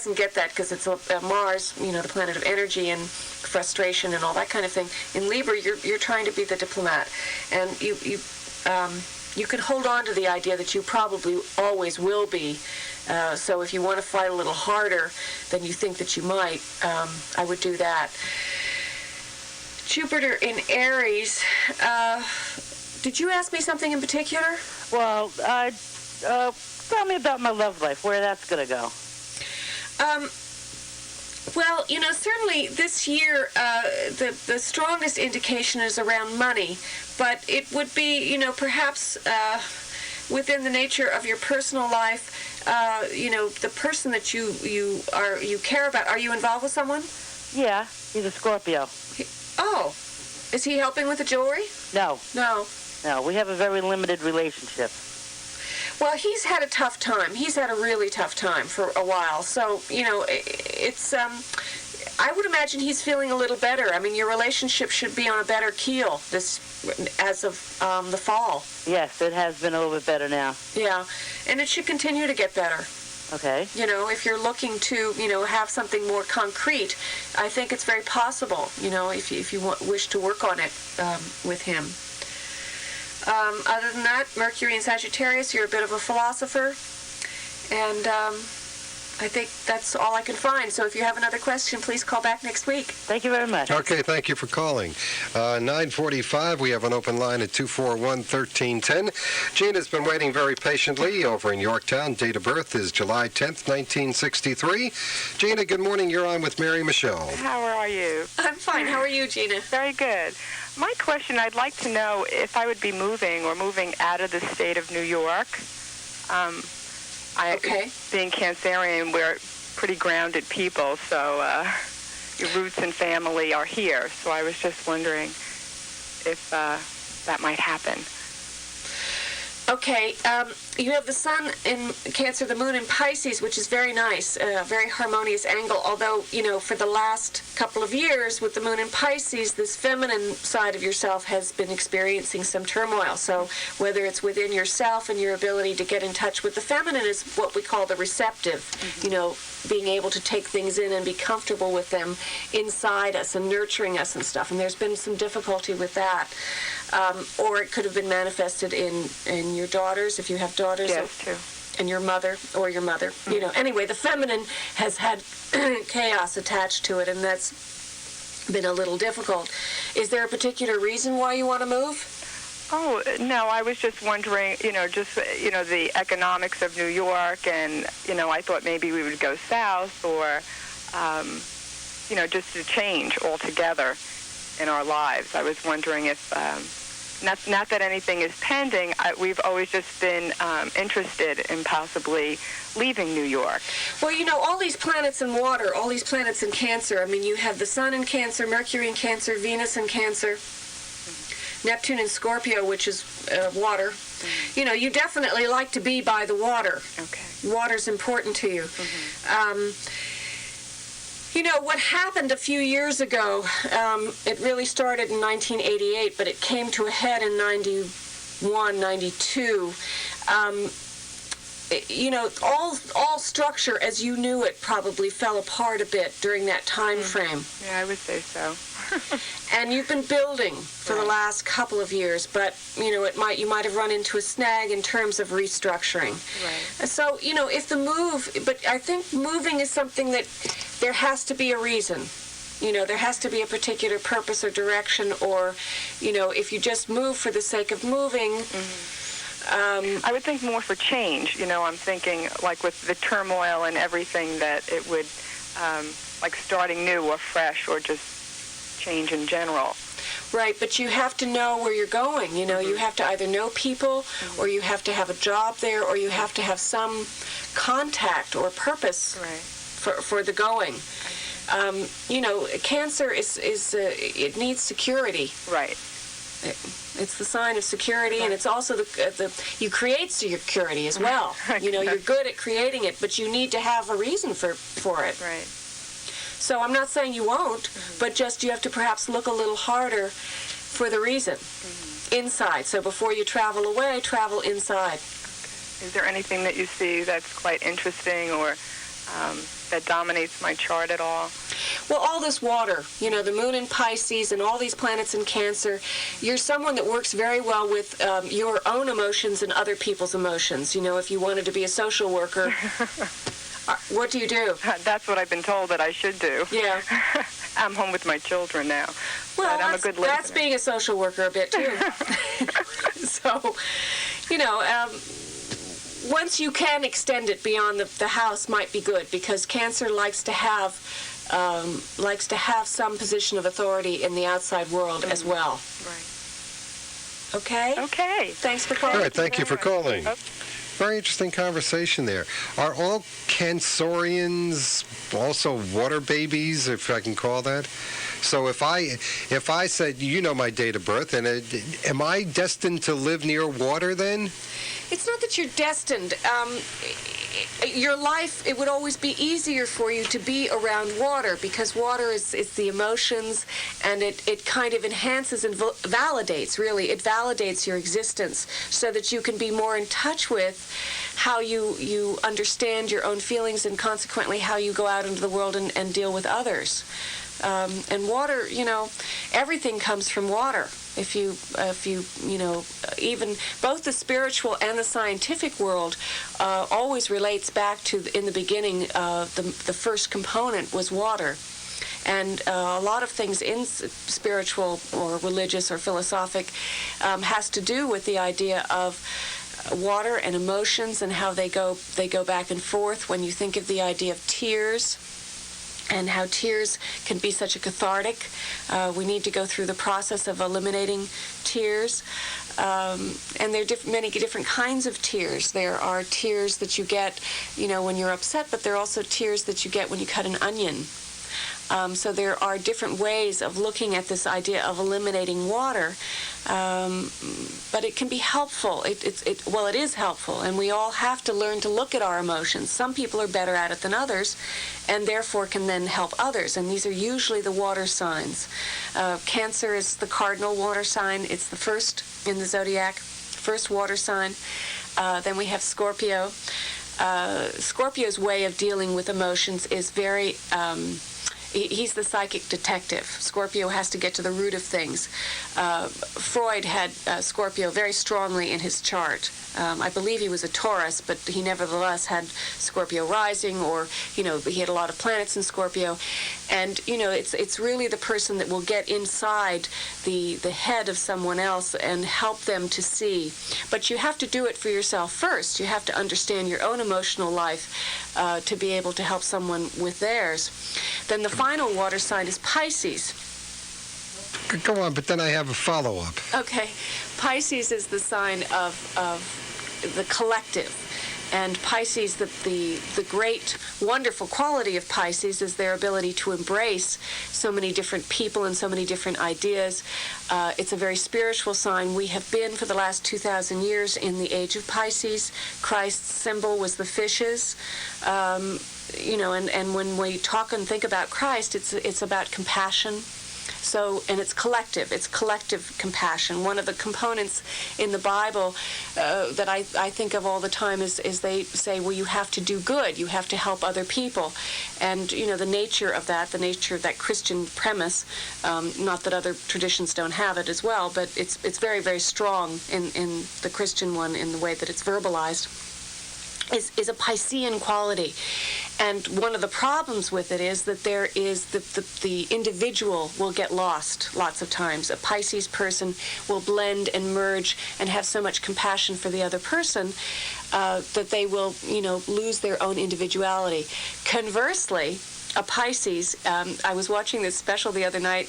doesn't get that because it's Mars, the planet of energy and frustration and all that kind of thing. In Libra, you're trying to be the diplomat, and you can hold on to the idea that you probably always will be. So if you want to fight a little harder than you think that you might, I would do that. Jupiter in Aries. Did you ask me something in particular? Well, tell me about my love life, where that's going to go. Well, certainly this year the strongest indication is around money, but it would be, perhaps within the nature of your personal life, the person that you care about. Are you involved with someone? Yeah, he's a Scorpio. Oh, is he helping with the jewelry? No. No. No, we have a very limited relationship. Well, he's had a tough time. He's had a really tough time for a while. So, it's, I would imagine he's feeling a little better. I mean, your relationship should be on a better keel as of the fall. Yes, it has been a little bit better now. Yeah, and it should continue to get better. Okay. If you're looking to, have something more concrete, I think it's very possible, if you wish to work on it with him. Other than that, Mercury in Sagittarius, you're a bit of a philosopher, and I think that's all I can find. So if you have another question, please call back next week. Thank you very much. Okay, thank you for calling. 9:45, we have an open line at 241-1310. Gina's been waiting very patiently over in Yorktown. Date of birth is July 10th, 1963. Gina, good morning. You're on with Mary Michele. How are you? I'm fine. How are you, Gina? Very good. My question, I'd like to know if I would be moving out of the state of New York. Okay. Being Cancerian, we're pretty grounded people, so your roots and family are here. So I was just wondering if that might happen. Okay, you have the sun in Cancer, the moon in Pisces, which is very nice, a very harmonious angle, although, for the last couple of years with the moon in Pisces, this feminine side of yourself has been experiencing some turmoil. So whether it's within yourself and your ability to get in touch with the feminine is what we call the receptive, being able to take things in and be comfortable with them inside us and nurturing us and stuff. And there's been some difficulty with that. Or it could have been manifested in your daughters, if you have daughters. Yes, too. And your mother, or your mother. Mm-hmm. Anyway, the feminine has had chaos attached to it, and that's been a little difficult. Is there a particular reason why you want to move? Oh, no, I was just wondering, the economics of New York, and, I thought maybe we would go south, or, just to change altogether in our lives. I was wondering if, not that anything is pending, we've always just been interested in possibly leaving New York. Well, all these planets in water, all these planets in Cancer, I mean, you have the Sun in Cancer, Mercury in Cancer, Venus in Cancer, Neptune in Scorpio, which is water. Mm-hmm. You definitely like to be by the water. Okay. Water's important to you. Mm-hmm. What happened a few years ago, it really started in 1988, but it came to a head in 91, 92. All structure as you knew it probably fell apart a bit during that time frame. Yeah, I would say so. And you've been building for the last couple of years, but you might have run into a snag in terms of restructuring. Right. So if the move, but I think moving is something that there has to be a reason. There has to be a particular purpose or direction, or if you just move for the sake of moving. Mm-hmm. I would think more for change. I'm thinking like with the turmoil and everything that it would, like starting new or fresh or just change in general. Right, but you have to know where you're going. Mm-hmm. You have to either know people, mm-hmm. or you have to have a job there, or you have to have some contact or purpose for the going. Cancer is it needs security. Right. It's the sign of security, and it's also you create security as well. You're good at creating it, but you need to have a reason for it. Right. So I'm not saying you won't, mm-hmm. but just you have to perhaps look a little harder for the reason inside. So before you travel away, travel inside. Okay. Is there anything that you see that's quite interesting or that dominates my chart at all? Well, all this water, the moon in Pisces and all these planets in Cancer, you're someone that works very well with your own emotions and other people's emotions. If you wanted to be a social worker, what do you do? That's what I've been told that I should do. Yeah. I'm home with my children now. Well, but I'm a good listener. That's being a social worker a bit, too. So, once you can extend it beyond the house might be good, because Cancer likes to have some position of authority in the outside world as well. Right. Okay? Okay. Thanks for calling. All right, thank you for calling. Okay. Very interesting conversation there. Are all Cancerians also water babies, if I can call that? So if I said, my date of birth, and am I destined to live near water then? It's not that you're destined. Your life, it would always be easier for you to be around water, because water is the emotions, and it kind of enhances and validates, really. It validates your existence so that you can be more in touch with how you understand your own feelings, and consequently how you go out into the world and deal with others. And water, everything comes from water. If you, even both the spiritual and the scientific world always relates back to, in the beginning, the first component was water. And a lot of things in spiritual or religious or philosophic has to do with the idea of water and emotions and how they go back and forth. When you think of the idea of tears, and how tears can be such a cathartic. We need to go through the process of eliminating tears. And there are many different kinds of tears. There are tears that you get, when you're upset, but there are also tears that you get when you cut an onion. So there are different ways of looking at this idea of eliminating water, but it can be helpful. It is helpful, and we all have to learn to look at our emotions. Some people are better at it than others, and therefore can then help others, and these are usually the water signs. Cancer is the cardinal water sign. It's the first in the zodiac, first water sign. Then we have Scorpio. Scorpio's way of dealing with emotions is very... He's the psychic detective. Scorpio has to get to the root of things. Freud had Scorpio very strongly in his chart. I believe he was a Taurus, but he nevertheless had Scorpio rising, or, he had a lot of planets in Scorpio. And, it's really the person that will get inside the head of someone else and help them to see. But you have to do it for yourself first. You have to understand your own emotional life to be able to help someone with theirs. Then the final water sign is Pisces. Go on, but then I have a follow-up. Okay. Pisces is the sign of the collective. And Pisces, the great, wonderful quality of Pisces is their ability to embrace so many different people and so many different ideas. It's a very spiritual sign. We have been, for the last 2,000 years, in the age of Pisces. Christ's symbol was the fishes. And when we talk and think about Christ, it's about compassion. So, and it's collective compassion. One of the components in the Bible that I think of all the time is they say, well, you have to do good, you have to help other people. And, the nature of that Christian premise, not that other traditions don't have it as well, but it's very, very strong in the Christian one in the way that it's verbalized, is a Piscean quality. And one of the problems with it is that there is the individual will get lost lots of times. A Pisces person will blend and merge and have so much compassion for the other person that they will, lose their own individuality. Conversely, a Pisces, I was watching this special the other night,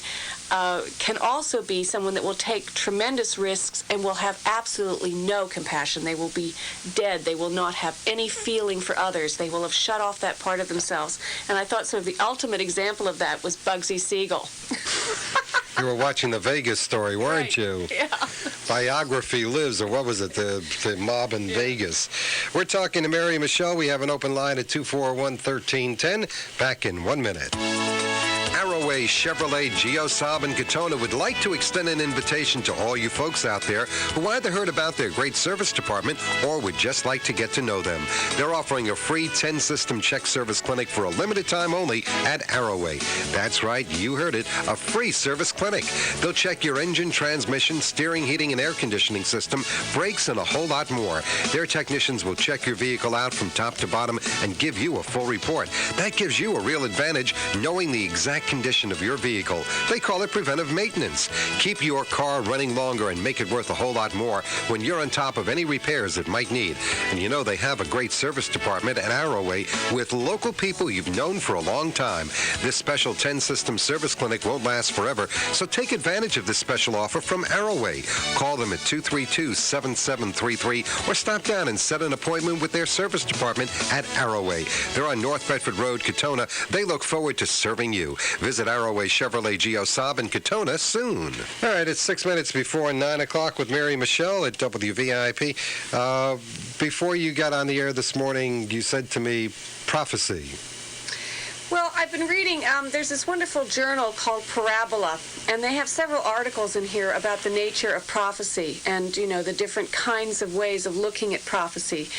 can also be someone that will take tremendous risks and will have absolutely no compassion. They will be dead. They will not have any feeling for others. They will have shut off that part of themselves. And I thought sort of the ultimate example of that was Bugsy Siegel. You were watching the Vegas story, weren't you? Yeah. Biography Lives, or what was it, the mob in Vegas. We're talking to Mary Michele. We have an open line at 241-1310. Back in 1 minute. Arrow Arrowway Chevrolet Saab in Katona would like to extend an invitation to all you folks out there who either heard about their great service department or would just like to get to know them. They're offering a free 10-system check service clinic for a limited time only at Arrowway. That's right, you heard it, a free service clinic. They'll check your engine, transmission, steering, heating, and air conditioning system, brakes, and a whole lot more. Their technicians will check your vehicle out from top to bottom and give you a full report. That gives you a real advantage knowing the exact condition of your vehicle. They call it preventive maintenance. Keep your car running longer and make it worth a whole lot more when you're on top of any repairs it might need. And you know they have a great service department at Arrowway with local people you've known for a long time. This special 10-system service clinic won't last forever, so take advantage of this special offer from Arrowway. Call them at 232-7733 or stop down and set an appointment with their service department at Arrowway. They're on North Bedford Road, Katona. They look forward to serving you. Visit Arrowway Chevrolet Saab in Katona soon. All right, it's 6 minutes before 9 o'clock with Mary Michele at WVIP. Before you got on the air this morning, you said to me, prophecy. Well, I've been reading, there's this wonderful journal called Parabola, and they have several articles in here about the nature of prophecy and, you know, the different kinds of ways of looking at prophecy.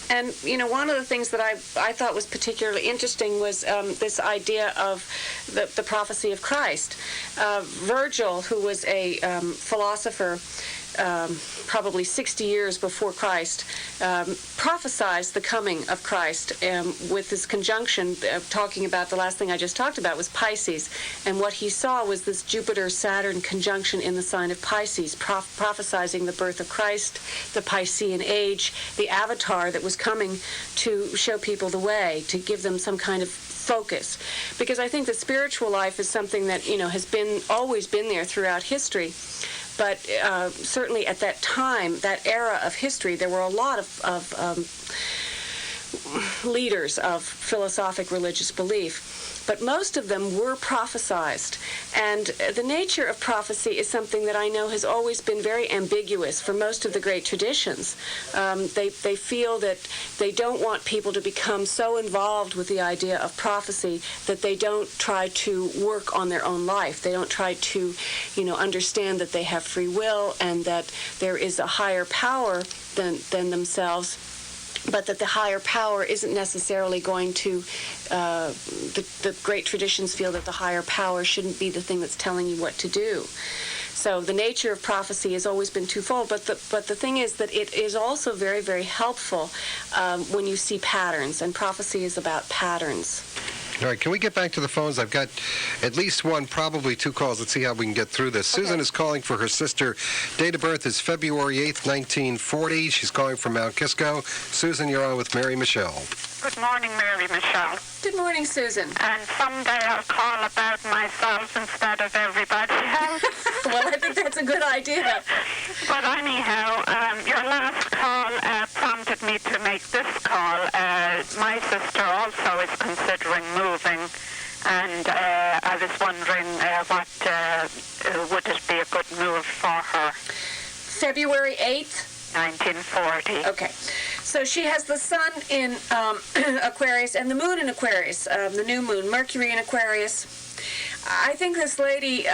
And, you know, one of the things that I thought was particularly interesting was this idea of the prophecy of Christ. Virgil, who was a philosopher, probably 60 years before Christ, prophesied the coming of Christ with this conjunction, talking about the last thing I just talked about was Pisces, and what he saw was this Jupiter-Saturn conjunction in the sign of Pisces, prophesizing the birth of Christ, the Piscean age, the avatar that was coming to show people the way, to give them some kind of focus. Because I think the spiritual life is something that, you know, has always been there throughout history. But certainly at that time, that era of history, there were a lot of leaders of philosophic religious belief. But most of them were prophesized. And the nature of prophecy is something that I know has always been very ambiguous for most of the great traditions. They feel that they don't want people to become so involved with the idea of prophecy that they don't try to work on their own life. They don't try to, you know, understand that they have free will and that there is a higher power than themselves, but that the higher power isn't necessarily going to, the great traditions feel that the higher power shouldn't be the thing that's telling you what to do. So the nature of prophecy has always been twofold, but the thing is that it is also very, very helpful when you see patterns, and prophecy is about patterns. All right, can we get back to the phones? I've got at least one, probably two calls. Let's see how we can get through this. Okay. Susan is calling for her sister. Date of birth is February 8th, 1940. She's calling from Mount Kisco. Susan, you're on with Mary Michele. Good morning, Mary Michele. Good morning, Susan. And someday I'll call about myself instead of everybody else. Well, I think that's a good idea. But anyhow, your last call prompted me to make this call. My sister also is considering moving, and I was wondering what would it be a good move for her? February 8th? 1940. Okay. So she has the sun in Aquarius and the moon in Aquarius, the new moon, Mercury in Aquarius. I think this lady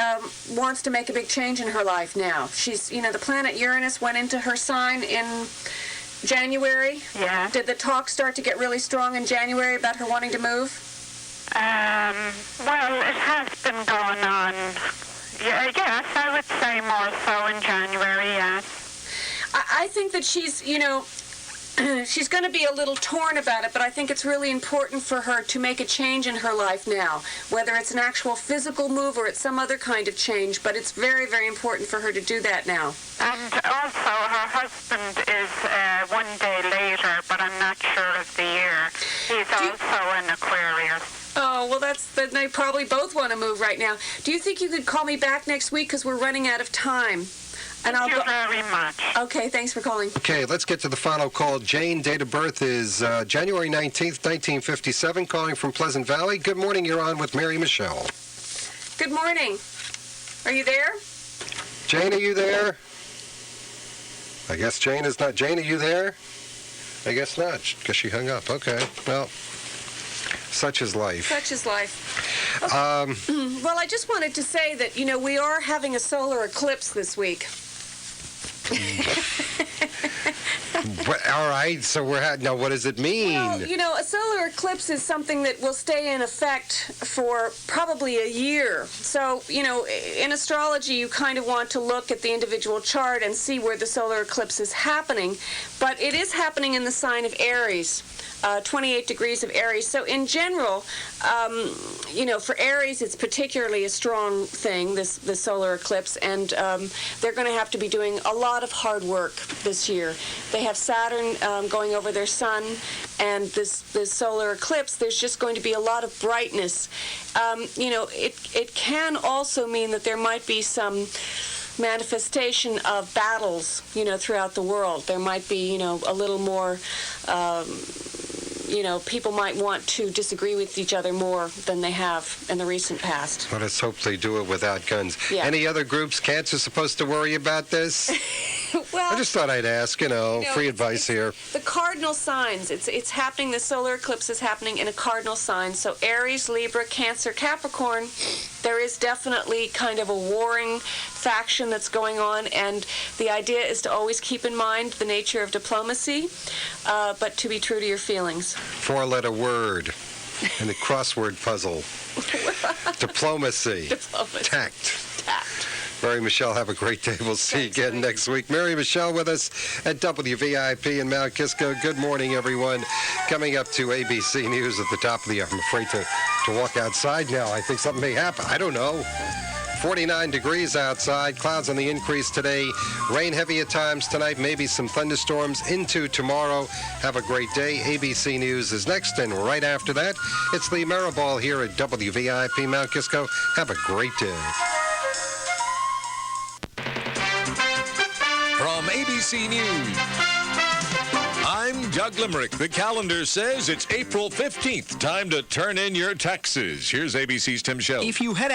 wants to make a big change in her life now. She's, you know, the planet Uranus went into her sign in January. Yeah. Did the talk start to get really strong in January about her wanting to move? Well, it has been going on. Yeah, yes, I would say more so in January, yes. I think that she's, you know, she's going to be a little torn about it, but I think it's really important for her to make a change in her life now, whether it's an actual physical move or it's some other kind of change, but it's very, very important for her to do that now. And also, her husband is 1 day later, but I'm not sure of the year. He's also an Aquarius. Oh, well, then they probably both want to move right now. Do you think you could call me back next week, because we're running out of time? Thank you very much. Okay, thanks for calling. Okay, let's get to the final call. Jane, date of birth is January 19th, 1957, calling from Pleasant Valley. Good morning, you're on with Mary Michele. Good morning. Are you there? Jane, are you there? I guess Jane is not. Jane, are you there? I guess not, because she hung up. Okay, well, Such is life. Such is life. Well, I just wanted to say that, we are having a solar eclipse this week. All right, so now what does it mean? Well, a solar eclipse is something that will stay in effect for probably a year. So, in astrology, you kind of want to look at the individual chart and see where the solar eclipse is happening. But it is happening in the sign of Aries. 28 degrees of Aries. So in general, for Aries, it's particularly a strong thing, this solar eclipse, and they're going to have to be doing a lot of hard work this year. They have Saturn going over their sun, and this solar eclipse, there's just going to be a lot of brightness. It can also mean that there might be some manifestation of battles, throughout the world. There might be, a little more, people might want to disagree with each other more than they have in the recent past. Well, let's hope they do it without guns. Yeah. Any other groups Cancer's supposed to worry about this? Well, I just thought I'd ask, free advice here. The cardinal signs, it's happening, the solar eclipse is happening in a cardinal sign. So Aries, Libra, Cancer, Capricorn, there is definitely kind of a warring faction that's going on, and the idea is to always keep in mind the nature of diplomacy, but to be true to your feelings. Four-letter word in the crossword puzzle. Diplomacy. Tact. Mary Michele, have a great day. We'll see you again next week. Mary Michele with us at WVIP in Mount Kisco. Good morning, everyone. Coming up to ABC News at the top of the hour. I'm afraid to walk outside now. I think something may happen. I don't know. 49 degrees outside. Clouds on the increase today. Rain heavy at times tonight. Maybe some thunderstorms into tomorrow. Have a great day. ABC News is next, and right after that, it's the Mariball here at WVIP Mount Kisco. Have a great day. From ABC News, I'm Doug Limerick. The calendar says it's April 15th. Time to turn in your taxes. Here's ABC's Tim Show. If you head